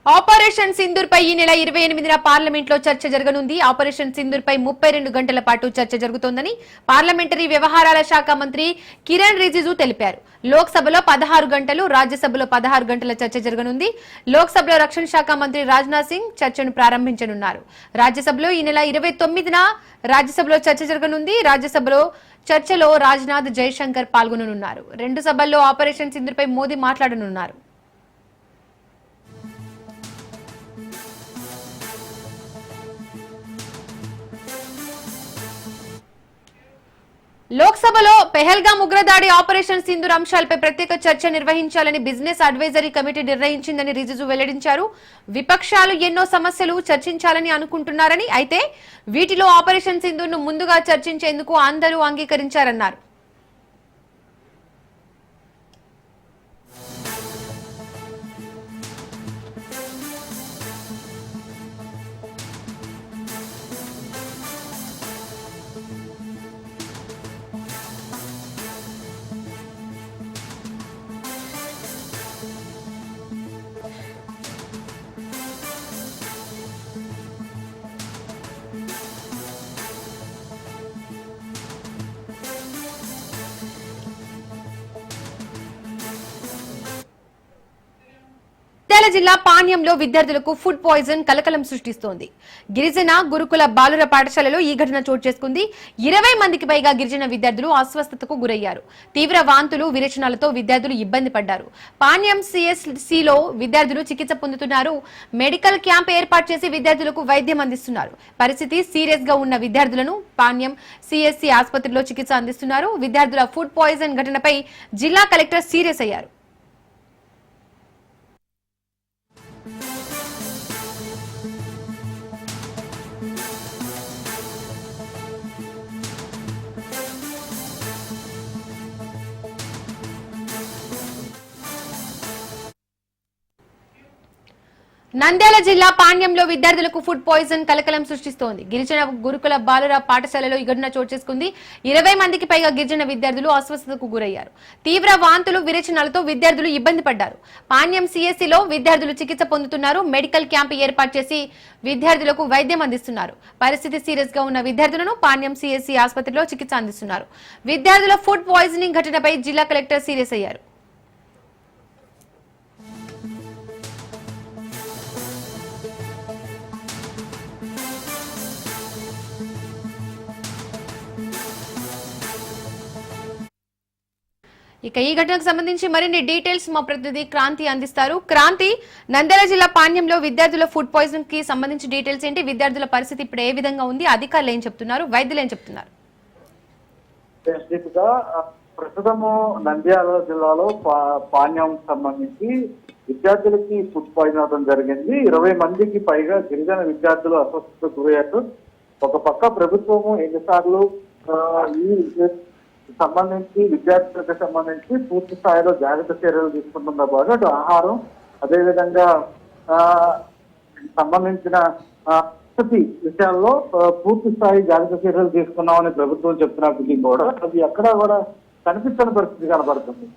Operation Sindoor పై ఈ నెల 28న parliament లో చర్చ జరగనుంది. ఆపరేషన్ సింధూర్ పై 32 గంటల పాటు చర్చ జరుగుతోందని పార్లమెంటరీ వ్యవహారాల శాఖ మంత్రి కిరణ్ రిజిజు తెలిపారు. లోక్సభలో 16 గంటలు, రాజ్యసభలో 16 గంటల చర్చ జరగనుంది. లోక్సభలో రక్షణ శాఖ మంత్రి రాజ్నాథ్ సింగ్ చర్చను ప్రారంభించనున్నారు. రాజ్యసభలో ఈ నెల 29న రాజ్యసభలో చర్చ జరగనుంది. రాజ్యసభలో చర్చలో రాజ్నాథ్, జైశంకర్ పాల్గొననున్నారు. రెండు సభల్లో ఆపరేషన్ సింధూర్ పై మోదీ మాట్లాడనున్నారు. లోక్సభలో పెహల్గాం ఉగ్రదాడి, ఆపరేషన్ సింధూర్ అంశాలపై ప్రత్యేక చర్చ నిర్వహించాలని బిజినెస్ అడ్వైజరీ కమిటీ నిర్ణయించిందని రిజిజు వెల్లడించారు. విపక్షాలు ఎన్నో సమస్యలు చర్చించాలని అనుకుంటున్నారని, అయితే వీటిలో ఆపరేషన్ సింధూర్ ను ముందుగా చర్చించేందుకు అందరూ అంగీకరించారన్నారు. నంద్యాల జిల్లా పాణ్యంలో విద్యార్థులకు ఫుడ్ పాయిజన్ కలకలం సృష్టిస్తోంది. గిరిజన గురుకుల బాలుర పాఠశాలలో ఈ ఘటన చోటు చేసుకుంది. 20 మందికి పైగా గిరిజన విద్యార్థులు అస్వస్థతకు గురయ్యారు. తీవ్ర వాంతులు, విరేచనాలతో విద్యార్థులు ఇబ్బంది పడ్డారు. పాణ్యం సిఎస్సిలో విద్యార్థులు చికిత్స పొందుతున్నారు. మెడికల్ క్యాంప్ ఏర్పాటు చేసి విద్యార్థులకు వైద్యం అందిస్తున్నారు. పరిస్థితి సీరియస్ గా ఉన్న విద్యార్థులను పాణ్యం సిఎస్సి ఆసుపత్రిలో చికిత్స అందిస్తున్నారు. విద్యార్థుల ఫుడ్ పాయిజన్ ఘటనపై జిల్లా కలెక్టర్ సీరియస్ అయ్యారు. నంద్యాల జిల్లా పాణ్యంలో విద్యార్థులకు ఫుడ్ పాయిజన్ కలకలం సృష్టిస్తోంది. గిరిజన గురుకుల బాలుర పాఠశాలలో ఈ ఘటన చోటు చేసుకుంది. 20 మందికి పైగా గిరిజన విద్యార్థులు అస్వస్థతకు గురయ్యారు. తీవ్ర వాంతులు, విరేచనాలతో విద్యార్థులు ఇబ్బంది పడ్డారు. పాణ్యం సిఎస్సిలో విద్యార్థులు చికిత్స పొందుతున్నారు. మెడికల్ క్యాంప్ ఏర్పాటు చేసి విద్యార్థులకు వైద్యం అందిస్తున్నారు. పరిస్థితి సీరియస్ గా ఉన్న విద్యార్థులను పాణ్యం సిఎస్సి ఆసుపత్రిలో చికిత్స అందిస్తున్నారు. విద్యార్థుల ఫుడ్ పాయిజనింగ్ ఘటనపై జిల్లా కలెక్టర్ సీరియస్ అయ్యారు. ఇక ఈ ఘటనకు సంబంధించి మరిన్ని డీటెయిల్స్ మా ప్రతినిధి క్రాంతి అందిస్తారు. క్రాంతి, నంద్యాల జిల్లా పాణ్యంలో విద్యార్థుల ఫుడ్ పాయిజన్ కి సంబంధించి డీటెయిల్స్ ఏంటి? విద్యార్థుల పరిస్థితి ఇప్పుడు ఏ విధంగా ఉంది? అధికారులు ఏం చెప్తున్నారు? వైద్యులు ఏం చెప్తున్నారు? ప్రస్తుతము నంద్యాల జిల్లాలో పాణ్యం సంబంధించి విద్యార్థులకి ఫుడ్ పాయిజన్ అవడం జరిగింది. 20 మందికి పైగా గిరిజన విద్యార్థులు అస్వస్థతకు గురయ్యారు. ఒక పక్క ప్రభుత్వము ఎన్నిసార్లు ఈ సంబంధించి విద్యార్థులకు సంబంధించి పూర్తి స్థాయిలో జాగ్రత్త చర్యలు తీసుకుంటుందో పాటు అటు ఆహారం, అదేవిధంగా సంబంధించిన వసతి విషయాల్లో పూర్తి స్థాయి జాగ్రత్త చర్యలు తీసుకున్నామని ప్రభుత్వం చెప్తున్నప్పటికీ కూడా అది ఎక్కడా కూడా కనిపించని పరిస్థితి కనబడుతుంది.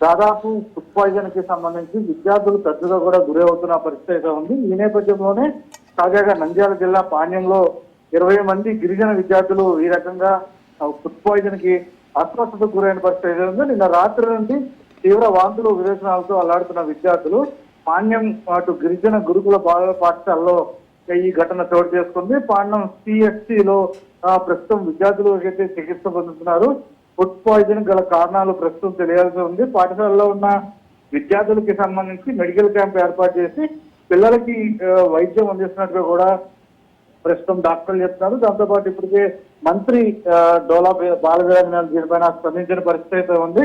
దాదాపు ఫుడ్ పాయిజన్ కి సంబంధించి విద్యార్థులు పెద్దగా కూడా గురి అవుతున్న పరిస్థితి అయితే ఉంది. ఈ నేపథ్యంలోనే తాజాగా నంద్యాల జిల్లా పాణ్యంలో 20 మంది గిరిజన విద్యార్థులు ఈ రకంగా ఫుడ్ పాయిజన్ కి అస్వస్థతకు గురైన పరిస్థితి ఉంది. నిన్న రాత్రి నుండి తీవ్ర వాంతులు, విరేచనాలతో అల్లాడుతున్న విద్యార్థులు పాణ్యం అటు గిరిజన గురుకుల బాలుర పాఠశాలలో ఈ ఘటన చోటు చేసుకుంది. పాణ్యం సిఎస్సిలో ప్రస్తుతం విద్యార్థులు అయితే చికిత్స పొందుతున్నారు. ఫుడ్ పాయిజన్ గల కారణాలు ప్రస్తుతం తెలియాల్సి ఉంది. పాఠశాలలో ఉన్న విద్యార్థులకి సంబంధించి మెడికల్ క్యాంప్ ఏర్పాటు చేసి పిల్లలకి వైద్యం అందిస్తున్నట్టుగా కూడా ప్రస్తుతం డాక్టర్లు చెప్తున్నారు. దాంతోపాటు ఇప్పటికే మంత్రి డోలా బాలవీరాజనాథ్ దీనిపైన స్పందించిన పరిస్థితి అయితే ఉంది.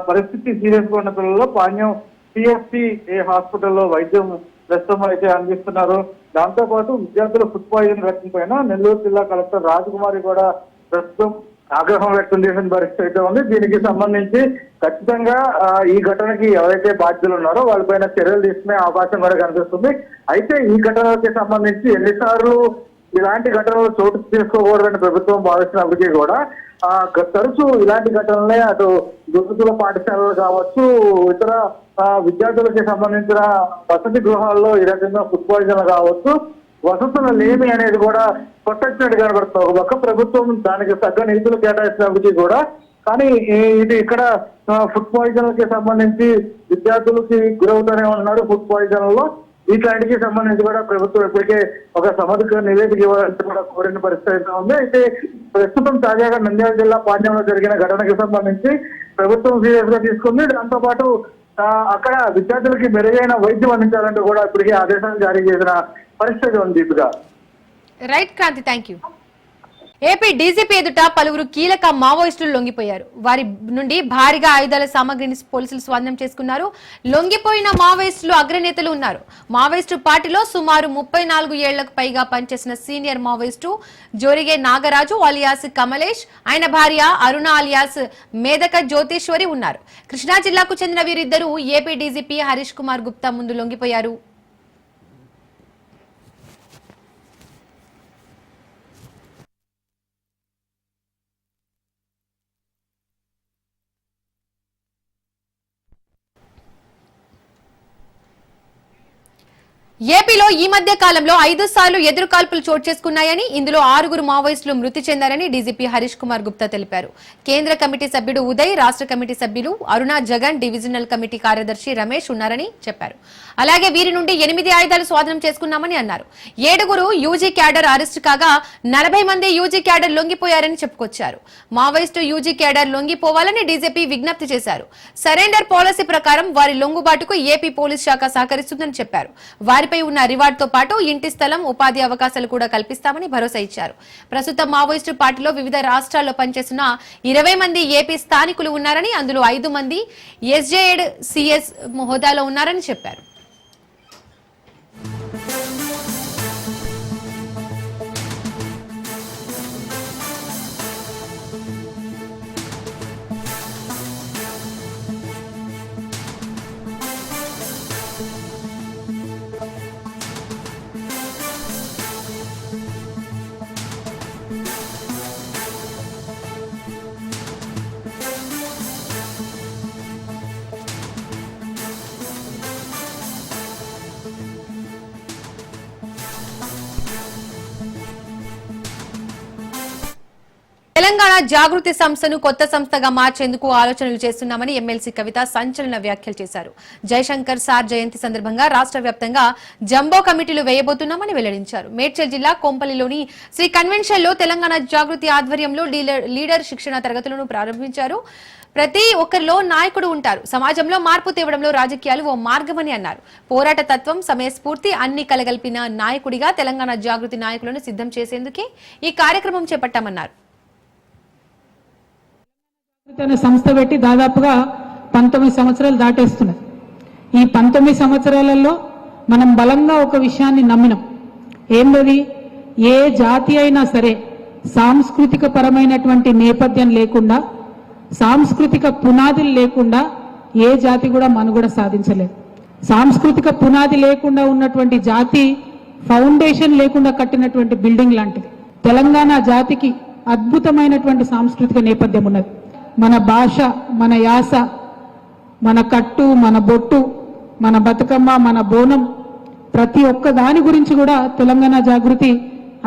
పరిస్థితి సీరియస్ గా ఉన్న పిల్లల్లో పాణ్యం సిఎస్సి హాస్పిటల్లో వైద్యం ప్రస్తుతం అయితే అందిస్తున్నారు. దాంతోపాటు విద్యార్థుల ఫుడ్ పాయిజన్ ఘటన పైన నెల్లూరు జిల్లా కలెక్టర్ రాజకుమారి కూడా ప్రస్తుతం ఆగ్రహం వ్యక్తం చేసిన పరిస్థితి అయితే ఉంది. దీనికి సంబంధించి ఖచ్చితంగా ఈ ఘటనకి ఎవరైతే బాధ్యులు ఉన్నారో వాళ్ళపైన చర్యలు తీసుకునే అవకాశం కూడా కనిపిస్తుంది. అయితే ఈ ఘటనకి సంబంధించి ఎన్నిసార్లు ఇలాంటి ఘటనలు చోటు చేసుకోకూడదని ప్రభుత్వం భావిస్తున్నప్పటికీ కూడా తరచూ ఇలాంటి ఘటనలే అటు గురుకుల పాఠశాలలు కావచ్చు, ఇతర విద్యార్థులకి సంబంధించిన వసతి గృహాల్లో ఈ రకంగా ఫుడ్ పాయిజన్లు కావచ్చు, వసతుల లేమి అనేది కూడా కొట్టొచ్చినట్టు కనబడుతుంది. ఒక పక్క ప్రభుత్వం దానికి తగ్గ నిధులు కేటాయిస్తున్నప్పటికీ కూడా, కానీ ఇది ఇక్కడ ఫుడ్ పాయిజన్లకి సంబంధించి విద్యార్థులకి గురవుతూనే ఉన్నారు. ఫుడ్ పాయిజన్లలో వీటికి సంబంధించి కూడా ప్రభుత్వం ఇప్పటికే ఒక సమగ్ర నివేదిక ఇవ్వాలని కూడా కోరిన పరిస్థితి అయితే ఉంది. అయితే ప్రస్తుతం తాజాగా నంద్యాల జిల్లా పాణ్యంలో జరిగిన ఘటనకి సంబంధించి ప్రభుత్వం సీరియస్ గా తీసుకుంది. దాంతో పాటు అక్కడ విద్యార్థులకి మెరుగైన వైద్యం అందించాలంటూ కూడా ఇప్పటికే ఆదేశాలు జారీ చేసిన పరిస్థితి ఉంది. Deepika. Right Kranthi, thank you. AP DGP ఎదుట పలువురు కీలక మావోయిస్టులు లొంగిపోయారు. వారి నుండి భారీగా ఆయుధాల సామగ్రిని పోలీసులు స్వాధీనం చేసుకున్నారు. లొంగిపోయిన మావోయిస్టులు అగ్రనేతలు ఉన్నారు. మావోయిస్టు పార్టీలో సుమారు 34 ఏళ్లకు పైగా పనిచేసిన senior Maoist Jorige Nagaraju alias Kamalesh, ఆయన భార్య అరుణ అలియాస్ మేధక జ్యోతేశ్వరి ఉన్నారు. కృష్ణా జిల్లాకు చెందిన వీరిద్దరూ ఏపీ డీజీపీ హరీష్ కుమార్ గుప్తా ముందు లొంగిపోయారు. ఏపీలో ఈ మధ్య కాలంలో 5 సార్లు ఎదురుకాల్పులు చోటు చేసుకున్నాయని, ఇందులో 6 మావోయిస్టులు మృతి చెందారని డీజీపీ హరీష్ కుమార్ గుప్తా తెలిపారు. కేంద్ర కమిటీ సభ్యుడు ఉదయ్, రాష్ట్ర కమిటీ సభ్యులు అరుణ, జగన్, డివిజనల్ కమిటీ కార్యదర్శి రమేష్ ఉన్నారని చెప్పారు. అలాగే వీరి నుండి 8 ఆయుధాలు స్వాధీనం చేసుకున్నామని అన్నారు. 7 యూజీ క్యాడర్ అరెస్టు కాగా 40 మంది యూజీ క్యాడర్ లొంగిపోయారని చెప్పుకొచ్చారు. మావోయిస్టు యూజీ క్యాడర్ లొంగిపోవాలని డీజీపీ విజ్ఞప్తి చేశారు. సరెండర్ పాలసీ ప్రకారం వారి లొంగుబాటుకు ఏపీ పోలీస్ శాఖ సహకరిస్తుందని చెప్పారు. వారిపై ఉన్న రివార్డుతో పాటు ఇంటి స్థలం, ఉపాధి అవకాశాలు కూడా కల్పిస్తామని భరోసా ఇచ్చారు. ప్రస్తుతం మావోయిస్టు పార్టీలో వివిధ రాష్ట్రాల్లో పనిచేస్తున్న 20 మంది ఏపీ స్థానికులు ఉన్నారని, అందులో 5 మంది ఎస్జేఎడ్ సిఎస్ హోదాలో ఉన్నారని చెప్పారు. తెలంగాణ జాగృతి సంస్థను కొత్త సంస్థగా మార్చేందుకు ఆలోచనలు చేస్తున్నామని ఎమ్మెల్సీ కవిత సంచలన వ్యాఖ్యలు చేశారు. జయశంకర్ సార్ జయంతి సందర్భంగా రాష్ట్ర వ్యాప్తంగా జంబో కమిటీలు వేయబోతున్నామని వెల్లడించారు. మేడ్చల్ జిల్లా కొంపల్లిలోని శ్రీ కన్వెన్షన్ లో తెలంగాణ జాగృతి ఆధ్వర్యంలో లీడర్ శిక్షణ తరగతులను ప్రారంభించారు. ప్రతి ఒక్కరిలో నాయకుడు ఉంటారు. సమాజంలో మార్పు తేవడంలో రాజకీయాలు ఓ మార్గమని అన్నారు. పోరాట తత్వం, సమయస్ఫూర్తి అన్ని కలగలిపిన నాయకుడిగా తెలంగాణ జాగృతి నాయకులను సిద్ధం చేసేందుకే ఈ కార్యక్రమం చేపట్టామన్నారు. సంస్థ పెట్టి దాదాపుగా 19 సంవత్సరాలు దాటేస్తున్నాయి. ఈ 19 సంవత్సరాలలో మనం బలంగా ఒక విషయాన్ని నమ్మినాం. ఏంటది? ఏ జాతి అయినా సరే సాంస్కృతిక పరమైనటువంటి నేపథ్యం లేకుండా, సాంస్కృతిక పునాదులు లేకుండా ఏ జాతి కూడా మనుగడ సాధించలేదు. సాంస్కృతిక పునాది లేకుండా ఉన్నటువంటి జాతి ఫౌండేషన్ లేకుండా కట్టినటువంటి బిల్డింగ్ లాంటిది. తెలంగాణ జాతికి అద్భుతమైనటువంటి సాంస్కృతిక నేపథ్యం ఉన్నది. మన భాష, మన యాస, మన కట్టు, మన బొట్టు, మన బతుకమ్మ, మన బోనం, ప్రతి ఒక్క దాని గురించి కూడా తెలంగాణ జాగృతి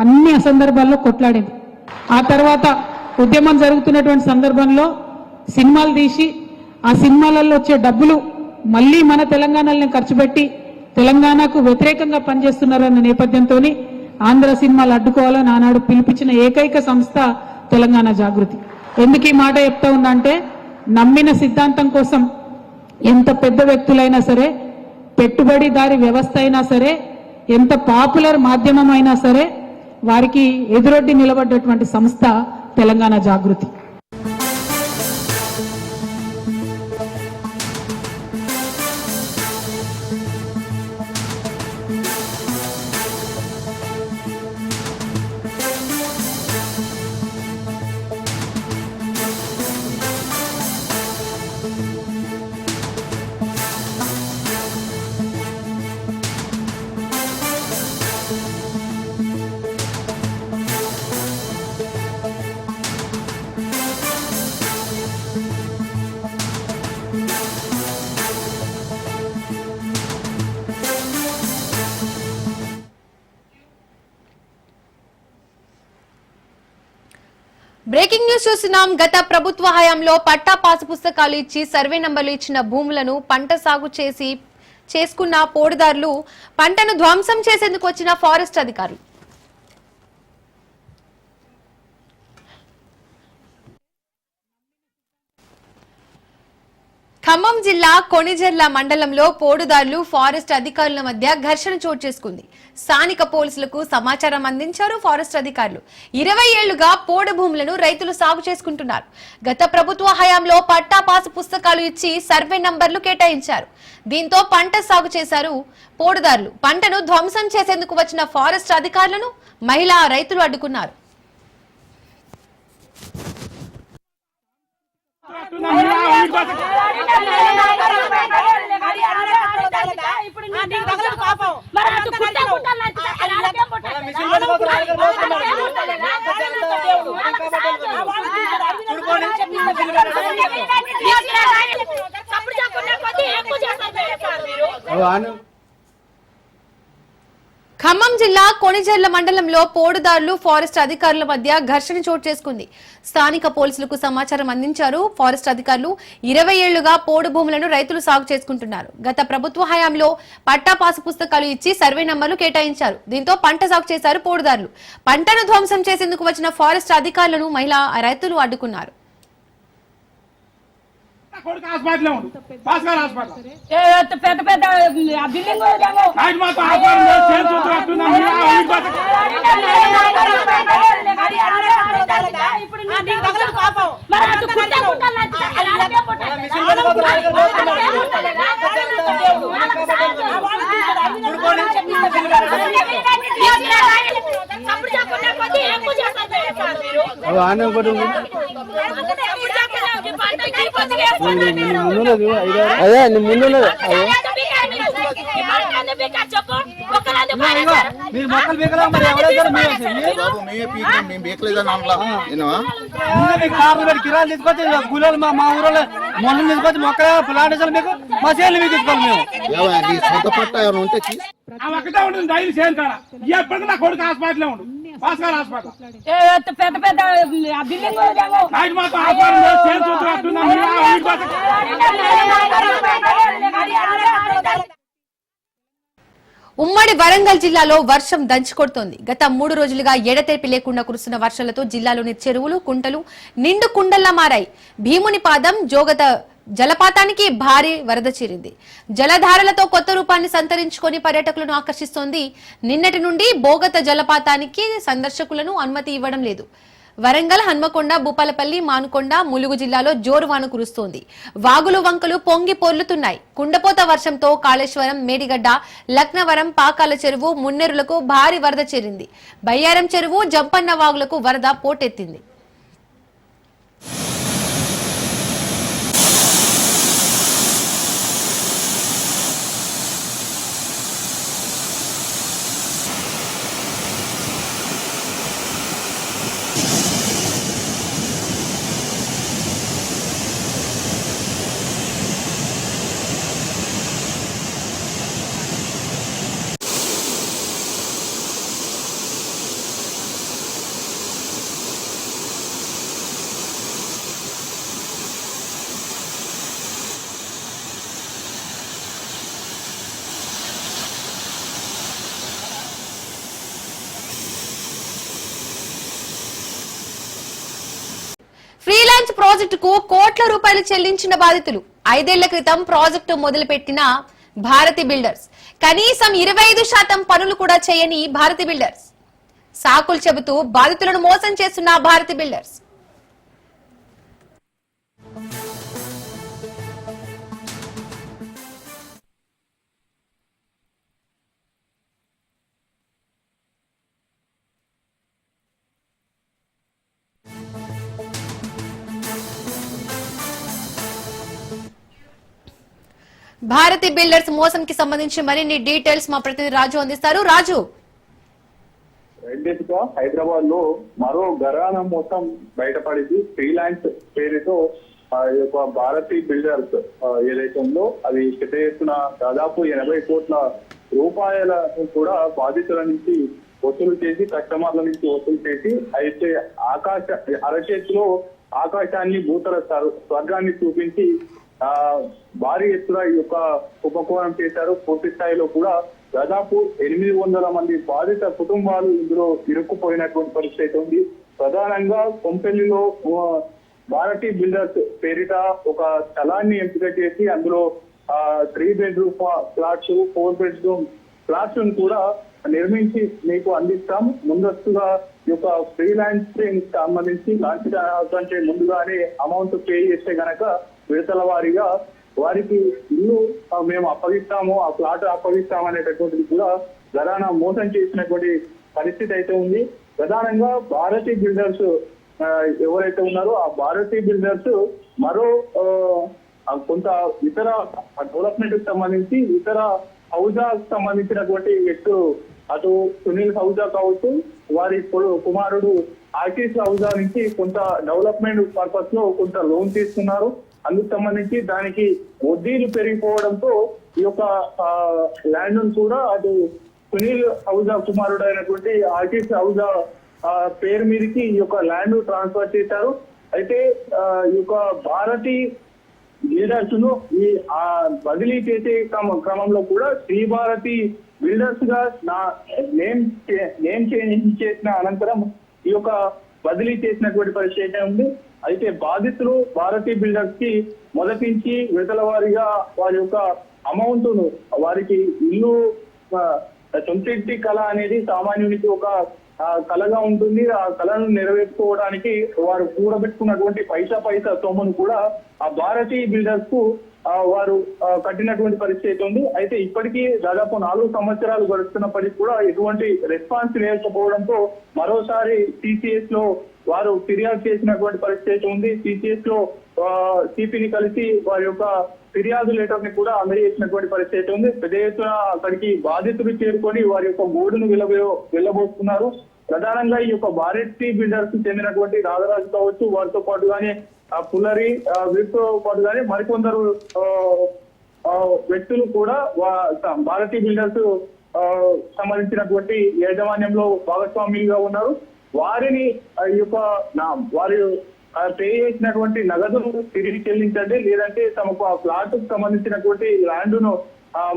అన్ని సందర్భాల్లో కొట్లాడింది. ఆ తర్వాత ఉద్యమం జరుగుతున్నటువంటి సందర్భంలో సినిమాలు తీసి ఆ సినిమాలలో వచ్చే డబ్బులు మళ్ళీ మన తెలంగాణలో ఖర్చు పెట్టి తెలంగాణకు వ్యతిరేకంగా పనిచేస్తున్నారన్న నేపథ్యంతో ఆంధ్ర సినిమాలు అడ్డుకోవాలని ఆనాడు పిలిపించిన ఏకైక సంస్థ తెలంగాణ జాగృతి. ఎందుకు ఈ మాట చెప్తా ఉన్నా అంటే, నమ్మిన సిద్ధాంతం కోసం ఎంత పెద్ద వ్యక్తులైనా సరే, పెట్టుబడిదారి వ్యవస్థ అయినా సరే, ఎంత పాపులర్ మాధ్యమం అయినా సరే, వారికి ఎదురొడ్డి నిలబడ్డటువంటి సంస్థ తెలంగాణ జాగృతి. బ్రేకింగ్ న్యూస్ చూస్తున్నాం. గత ప్రభుత్వ హయాంలో పట్టా పాసు పుస్తకాలు ఇచ్చి సర్వే నంబర్లు ఇచ్చిన భూములను పంట సాగు చేసుకున్న పోడుదారులు పంటను ధ్వంసం చేసేందుకు వచ్చిన ఫారెస్ట్ అధికారులు. ఖమ్మం జిల్లా కొణిజర్ల మండలంలో పోడుదారులు ఫారెస్ట్ అధికారుల మధ్య ఘర్షణ చోటు చేసుకుంది. స్థానిక పోలీసులకు సమాచారం అందించారు ఫారెస్ట్ అధికారులు. 20 ఏళ్లుగా పోడు భూములను రైతులు సాగు చేసుకుంటున్నారు. గత ప్రభుత్వ హయాంలో పట్టా పాసు పుస్తకాలు ఇచ్చి సర్వే నంబర్లు కేటాయించారు. దీంతో పంట సాగు చేశారు పోడుదారులు. పంటను ధ్వంసం చేసేందుకు వచ్చిన ఫారెస్ట్ అధికారులను మహిళా రైతులు అడ్డుకున్నారు. ఖమ్మం జిల్లా కొణిజర్ల మండలంలో పోడుదారులు ఫారెస్ట్ అధికారుల మధ్య ఘర్షణ చోటు చేసుకుంది. స్థానిక పోలీసులకు సమాచారం అందించారు ఫారెస్ట్ అధికారులు. 20 ఏళ్లుగా పోడు భూములను రైతులు సాగు చేసుకుంటున్నారు. గత ప్రభుత్వ హయాంలో పట్టా పాసు పుస్తకాలు ఇచ్చి సర్వే నంబర్లు కేటాయించారు. దీంతో పంట సాగు చేశారు పోడుదారులు. పంటను ధ్వంసం చేసేందుకు వచ్చిన ఫారెస్ట్ అధికారులను మహిళా రైతులు అడ్డుకున్నారు. పెద్ద పెద్ద బిల్డింగ్ అదే ముందు కిరాలు తీసుకొచ్చి గులాలు మా ఊళ్ళో మొన్న తీసుకొచ్చి మొక్క ప్లాంటేషన్ మీకు మా చేయాలి మీకు తీసుకోవాలి మేము సొంత పట్ట ఏమైనా ఉంటే ఒకటే ఉంటుంది డైలీ చేయను కాడ ఎప్పటికీ నా కొడుకు హాస్పిటల్ ఉండు భాస్కర్ హాస్పిటల్ పెద్ద పెద్ద బిల్డింగ్ ఉమ్మడి వరంగల్ జిల్లాలో వర్షం దంచుకొడుతోంది. గత 3 రోజులుగా ఎడతెరిపి లేకుండా కురుస్తున్న వర్షాలతో జిల్లాలోని చెరువులు కుంటలు నిండు కుండల్లా మారాయి. భీముని పాదం జోగత జలపాతానికి భారీ వరద చేరింది. జలధారలతో కొత్త రూపాన్ని సంతరించుకొని పర్యాటకులను ఆకర్షిస్తోంది. నిన్నటి నుండి బోగత జలపాతానికి సందర్శకులను అనుమతి ఇవ్వడం లేదు. వరంగల్, హన్మకొండ, భూపాలపల్లి, మానుకొండ, ములుగు జిల్లాలో జోరువాన కురుస్తోంది. వాగులు వంకలు పొంగి పొర్లుతున్నాయి. కుండపోత వర్షంతో కాళేశ్వరం, మేడిగడ్డ, లక్నవరం, పాకాల చెరువు, మున్నెరులకు భారీ వరద చేరింది. బయ్యారం చెరువు, జంపన్న వాగులకు వరద పోటెత్తింది. ఫ్రీలాన్స్ ప్రాజెక్టుకు కోట్ల రూపాయలు చెల్లించిన బాధితులు. 5 ఏళ్ల క్రితం ప్రాజెక్టు మొదలుపెట్టిన భారతి బిల్డర్స్ కనీసం 25% పనులు కూడా చేయని భారతి బిల్డర్స్ సాకులు చెబుతూ బాధితులను మోసం చేస్తున్న భారతి బిల్డర్స్. భారతి బిల్డర్స్ మోసం కి సంబంధించి మరిన్ని డీటెయిల్స్ మా ప్రతినిధి రాజు అందిస్తారు. రాజు, గా హైదరాబాద్ లో మరో ఘరానా మోసం బయటపడింది. ఫ్రీలాన్స్ పేరుతో భారతి బిల్డర్స్ ఏదైతే ఉందో అది పెద్ద ఎత్తున దాదాపు 80 కోట్ల రూపాయలను కూడా బాధితుల నుంచి వసూలు చేసి కస్టమర్ల నుంచి వసూలు చేసి అయితే అరచేతిలో ఆకాశాన్ని భూతల స్వర్గాన్ని చూపించి భారీ ఎత్తున ఈ యొక్క కుంభకోణం చేశారు. పూర్తి స్థాయిలో కూడా దాదాపు 800 మంది బాధిత కుటుంబాలు ఇందులో ఇరుక్కుపోయినటువంటి పరిస్థితి ఉంది. ప్రధానంగా కొంపెల్లిలో భారతీ బిల్డర్స్ పేరిట ఒక స్థలాన్ని ఎంపిక చేసి అందులో 3 బెడ్రూమ్ ఫ్లాట్స్ 4 బెడ్రూమ్ ఫ్లాట్స్ కూడా నిర్మించి మీకు అందిస్తాం. ముందస్తుగా ఈ యొక్క ఫ్రీలాన్సింగ్ సంబంధించి లాంచ్ కంటే ముందుగానే అమౌంట్ పే చేస్తే గనక విడతల వారీగా వారికి ఇల్లు మేము అప్పగిస్తాము, ఆ ఫ్లాట్ అప్పగిస్తాము అనేటటువంటిది కూడా ఘరానా మోసం చేసినటువంటి పరిస్థితి అయితే ఉంది. ప్రధానంగా భారతీ బిల్డర్స్ ఎవరైతే ఉన్నారో ఆ భారతీ బిల్డర్స్ మరో కొంత ఇతర డెవలప్మెంట్ కి సంబంధించి ఇతర హౌజా సంబంధించినటువంటి వ్యక్తులు అటు సునీల్ హౌజా కావచ్చు, వారి కుమారుడు ఆశీష్ హౌజా నుంచి కొంత డెవలప్మెంట్ పర్పస్ లో కొంత లోన్ తీసుకున్నారు. అందుకు సంబంధించి దానికి వడ్డీలు పెరిగిపోవడంతో ఈ యొక్క ల్యాండ్ కూడా అటు సునీల్ హౌజా కుమారుడు అయినటువంటి ఆశీష్ హౌజా పేరు మీదకి ఈ యొక్క ల్యాండ్ ట్రాన్స్ఫర్ చేశారు. అయితే ఈ యొక్క భారతీ బిల్డర్స్ ను ఈ బదిలీ చేసే క్రమంలో కూడా శ్రీ భారతి బిల్డర్స్ గా నేమ్ చేంజ్ చేసిన అనంతరం ఈ యొక్క బదిలీ చేసినటువంటి పరిస్థితి ఉంది. అయితే బాధితులు భారతీ బిల్డర్స్ కి మొదటించి విడతల వారీగా వారి యొక్క అమౌంట్ ను వారికి ఇల్లు సొంతింటి కళ అనేది సామాన్యునికి ఒక కళగా ఉంటుంది. ఆ కళను నెరవేర్చుకోవడానికి వారు కూడబెట్టుకున్నటువంటి పైసా సొమ్మును కూడా ఆ భారతీ బిల్డర్స్ కు వారు కట్టినటువంటి పరిస్థితి ఉంది. అయితే ఇప్పటికీ దాదాపు 4 సంవత్సరాలు గడుస్తున్నప్పటికీ కూడా ఎటువంటి రెస్పాన్స్ లేకపోవడంతో మరోసారి సిసిఎస్ లో వారు ఫిర్యాదు చేసినటువంటి పరిస్థితి ఉంది. సిసిఎస్ లో సిపిని కలిసి వారి యొక్క ఫిర్యాదు లెటర్ ని కూడా అందజేసినటువంటి పరిస్థితి ఉంది. పెద్ద ఎత్తున అక్కడికి బాధితులు చేరుకొని వారి యొక్క గోడును వెళ్ళబోతున్నారు. ప్రధానంగా ఈ యొక్క భారతీ బిల్డర్స్ చెందినటువంటి రాజరాజు కావచ్చు, వారితో పాటుగానే పుల్లరి వీరితో పాటుగానే మరికొందరు వ్యక్తులు కూడా భారతీ బిల్డర్స్ సంబంధించినటువంటి యాజమాన్యంలో భాగస్వామ్యులుగా ఉన్నారు. వారిని ఈ యొక్క వారి పే చేసినటువంటి నగదును తిరిగి చెల్లించండి, లేదంటే తమకు ఆ ఫ్లాట్ కు సంబంధించినటువంటి ల్యాండ్ ను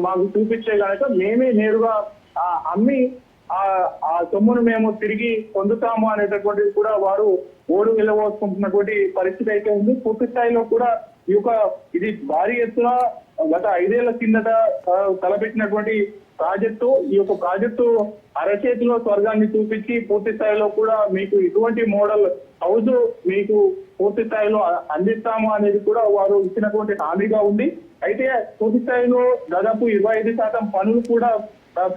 మాకు చూపించే కనుక మేమే నేరుగా అమ్మి ఆ సొమ్మును మేము తిరిగి పొందుతాము అనేటటువంటిది కూడా వారు ఓడు వెళ్ళబోసుకుంటున్నటువంటి పరిస్థితి అయితే ఉంది. పూర్తి స్థాయిలో కూడా ఈ యొక్క ఇది భారీ ఎత్తున గత 5 ఏళ్ల కిందట తలపెట్టినటువంటి ప్రాజెక్టు. ఈ యొక్క ప్రాజెక్టు అరచేతిలో స్వర్గాన్ని చూపించి పూర్తి స్థాయిలో కూడా మీకు ఇటువంటి మోడల్ హౌస్ మీకు పూర్తి స్థాయిలో అందిస్తాము అనేది కూడా వారు ఇచ్చినటువంటి హామీగా ఉంది. అయితే పూర్తి స్థాయిలో దాదాపు 25% పనులు కూడా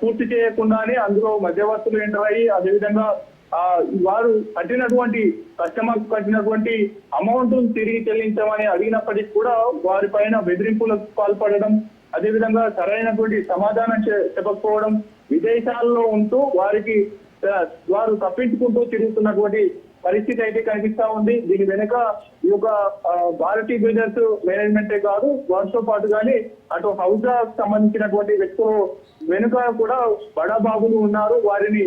పూర్తి చేయకుండానే అందులో మధ్యవర్తులు ఎంటర్ అయ్యి అదేవిధంగా వారు కట్టినటువంటి కస్టమర్ కట్టినటువంటి అమౌంట్ తిరిగి చెల్లించమని అడిగినప్పటికీ కూడా వారి పైన బెదిరింపులకు పాల్పడడం, అదేవిధంగా సరైనటువంటి సమాధానం చెప్పకపోవడం, విదేశాల్లో ఉంటూ వారు తప్పించుకుంటూ తిరుగుతున్నటువంటి పరిస్థితి అయితే కనిపిస్తా ఉంది. దీని వెనుక ఈ యొక్క భారతీ బిల్డర్స్ మేనేజ్మెంటే కాదు, వారితో పాటుగానే అటు హౌస్ సంబంధించినటువంటి వ్యక్తులు వెనుక కూడా బడాబాబులు ఉన్నారు. వారిని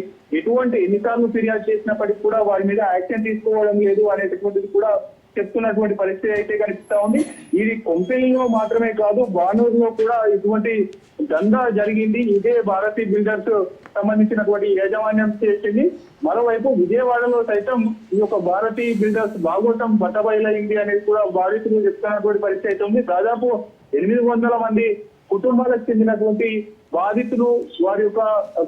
ఎన్నిసార్లు ఫిర్యాదు చేసినప్పటికీ కూడా వారి మీద యాక్షన్ తీసుకోవడం లేదు అనేటటువంటిది కూడా చెప్తున్నటువంటి పరిస్థితి అయితే కనిపిస్తా ఉంది. ఇది కొంపెల్లిలో మాత్రమే కాదు, బానూరులో కూడా ఇటువంటి దందా జరిగింది. ఇదే భారతీ బిల్డర్స్ సంబంధించినటువంటి యాజమాన్యం చేసింది. మరోవైపు విజయవాడలో సైతం ఈ యొక్క భారతీ బిల్డర్స్ భాగోతం బట్టబయలైంది అనేది కూడా బాధితులు చెప్తున్నటువంటి పరిస్థితి అయితే ఉంది. దాదాపు 800 మంది కుటుంబాలకు చెందినటువంటి బాధితులు వారి యొక్క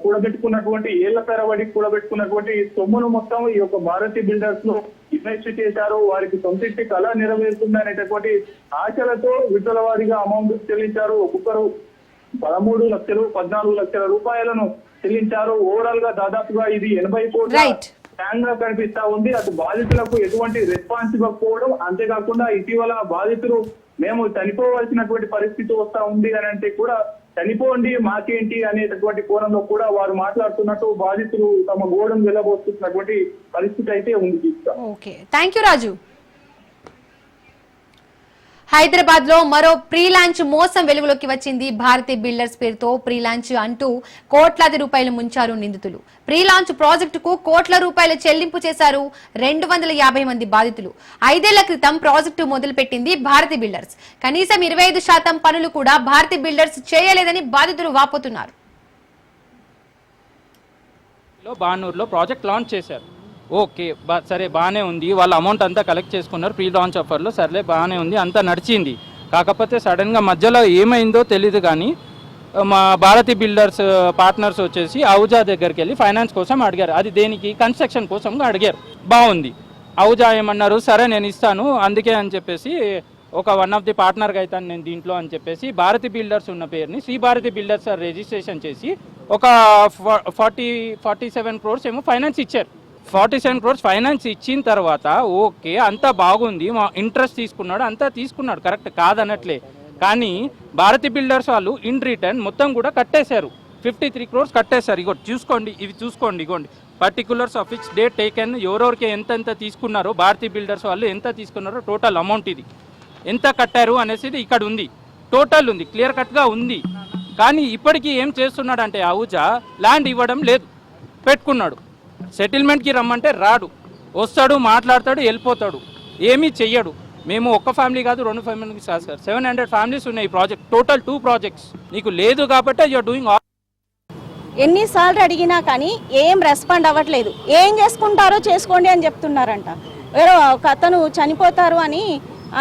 కూడబెట్టుకున్నటువంటి ఏళ్ల తరబడి కూడబెట్టుకున్నటువంటి సొమ్మును మొత్తం ఈ యొక్క భారతీ బిల్డర్స్ లో ఇన్వెస్ట్ చేశారు. వారికి సొంతింటి కళ నెరవేరుతుంది అనేటటువంటి ఆశలతో విడతల వారీగా అమౌంట్ చెల్లించారు. ఒక్కొక్కరు 13 లక్షలు 14 లక్షల రూపాయలను చెల్లించారు. ఓవరాల్ గా దాదాపుగా ఇది 80 కోట్ల ట్యాంగ్ గా కనిపిస్తా ఉంది. అటు బాధితులకు ఎటువంటి రెస్పాన్స్ ఇవ్వకపోవడం, అంతేకాకుండా ఇటీవల బాధితులు మేము చనిపోవలసినటువంటి పరిస్థితి వస్తా ఉంది అని అంటే కూడా చనిపోండి మాకేంటి అనేటటువంటి కోణంలో కూడా వారు మాట్లాడుతున్నట్టు బాధితులు తమ గోడను వెళ్ళబోతున్నటువంటి పరిస్థితి అయితే ఉంది. ఓకే, థ్యాంక్ యూ రాజు. హైదరాబాద్ లో మరో ప్రీ లాంచ్ మోసం వెలుగులోకి వచ్చింది. భారతి బిల్డర్స్ పేరుతో ప్రీ లాంచ్ అంటూ కోట్లాది రూపాయలు ముంచారు నిందితులు. ప్రీ లాంచ్ ప్రాజెక్టుకు కోట్ల రూపాయలు చెల్లింపు చేశారు 250 మంది బాధితులు. 5 ఏళ్ల క్రితం ప్రాజెక్టు మొదలుపెట్టింది భారతి బిల్డర్స్. కనీసం 25% పనులు కూడా భారతి బిల్డర్స్ చేయలేదని బాధితులు వాపోతున్నారు. బానూరులో ప్రాజెక్ట్ లాంచ్ చేశారు. ఓకే సరే బాగానే ఉంది, వాళ్ళ అమౌంట్ అంతా కలెక్ట్ చేసుకున్నారు ప్రీ లాంచ్ ఆఫర్లో, సర్లే బాగానే ఉంది, అంతా నడిచింది. కాకపోతే సడన్గా మధ్యలో ఏమైందో తెలియదు కానీ మా భారతి బిల్డర్స్ పార్ట్నర్స్ వచ్చేసి అవుజా దగ్గరికి వెళ్ళి ఫైనాన్స్ కోసం అడిగారు. అది దేనికి? కన్స్ట్రక్షన్ కోసం అడిగారు. బాగుంది. అవుజా ఏమన్నారు, సరే నేను ఇస్తాను అందుకే అని చెప్పేసి ఒక వన్ ఆఫ్ ది పార్ట్నర్గా అవుతాను నేను దీంట్లో అని చెప్పేసి భారతి బిల్డర్స్ ఉన్న పేరుని శ్రీ భారతి బిల్డర్స్ రిజిస్ట్రేషన్ చేసి ఒక 47 crores ఏమో ఫైనాన్స్ ఇచ్చారు. 47 crores ఫైనాన్స్ ఇచ్చిన తర్వాత ఓకే అంతా బాగుంది, మా ఇంట్రెస్ట్ తీసుకున్నాడు, అంతా తీసుకున్నాడు, కరెక్ట్ కాదనట్లే. కానీ భారతి బిల్డర్స్ వాళ్ళు ఇన్ రిటర్న్ మొత్తం కూడా కట్టేశారు. 53 crores కట్టేశారు. ఇగో చూసుకోండి, ఇవి చూసుకోండి, ఇగోండి particulars of which date taken, ఎవరెవరికి ఎంత తీసుకున్నారో భారతి బిల్డర్స్ వాళ్ళు ఎంత తీసుకున్నారో టోటల్ అమౌంట్ ఇది ఎంత కట్టారు అనేసి ఇక్కడ ఉంది, టోటల్ ఉంది, క్లియర్ కట్గా ఉంది. కానీ ఇప్పటికీ ఏం చేస్తున్నాడంటే అవుజా ల్యాండ్ ఇవ్వడం లేదు, పెట్టుకున్నాడు. సెటిల్మెంట్కి రమ్మంటే రాడు, వస్తాడు, మాట్లాడతాడు, వెళ్ళిపోతాడు, ఏమీ చెయ్యడు. మేము ఒక్క ఫ్యామిలీ కాదు 2 ఫ్యామిలీస్ కాదు సార్, 700 ఫ్యామిలీస్ ఉన్నాయి ఈ ప్రాజెక్ట్, టోటల్ 2 ప్రాజెక్ట్స్. నీకు లేదు కాబట్టి యూఆర్ డూయింగ్ ఆల్. ఎన్నిసార్లు అడిగినా కానీ ఏం రెస్పాండ్ అవ్వట్లేదు. ఏం చేసుకుంటారో చేసుకోండి అని చెప్తున్నారంట. వేరే ఒక అతను చనిపోతారు అని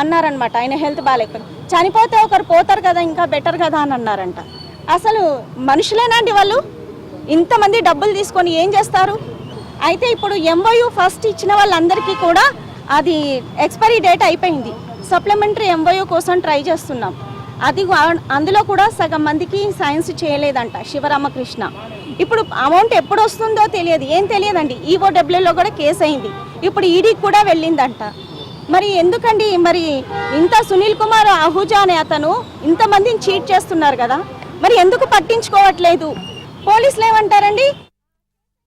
అన్నారనమాట, ఆయన హెల్త్ బాగాలేకపోతే. చనిపోతే ఒకరు పోతారు కదా, ఇంకా బెటర్ కదా అని అన్నారంట. అసలు మనుషులేనండి వాళ్ళు? ఇంతమంది డబ్బులు తీసుకొని ఏం చేస్తారు? అయితే ఇప్పుడు ఎంఓయూ ఫస్ట్ ఇచ్చిన వాళ్ళందరికీ కూడా అది ఎక్స్పైరీ డేట్ అయిపోయింది. సప్లిమెంటరీ ఎంఓయూ కోసం ట్రై చేస్తున్నాం. అది అందులో కూడా సగం మందికి సైన్స్ చేయలేదంట శివరామకృష్ణ. ఇప్పుడు అమౌంట్ ఎప్పుడు వస్తుందో తెలియదు, ఏం తెలియదండి. ఈఓడబ్ల్యూలో కూడా కేసు అయింది, ఇప్పుడు ఈడీకి కూడా వెళ్ళిందంట. మరి ఎందుకండి మరి ఇంత సునీల్ కుమార్ అహూజా అనే అతను ఇంతమందిని చీట్ చేస్తున్నారు కదా, మరి ఎందుకు పట్టించుకోవట్లేదు? పోలీసులు ఏమంటారండి,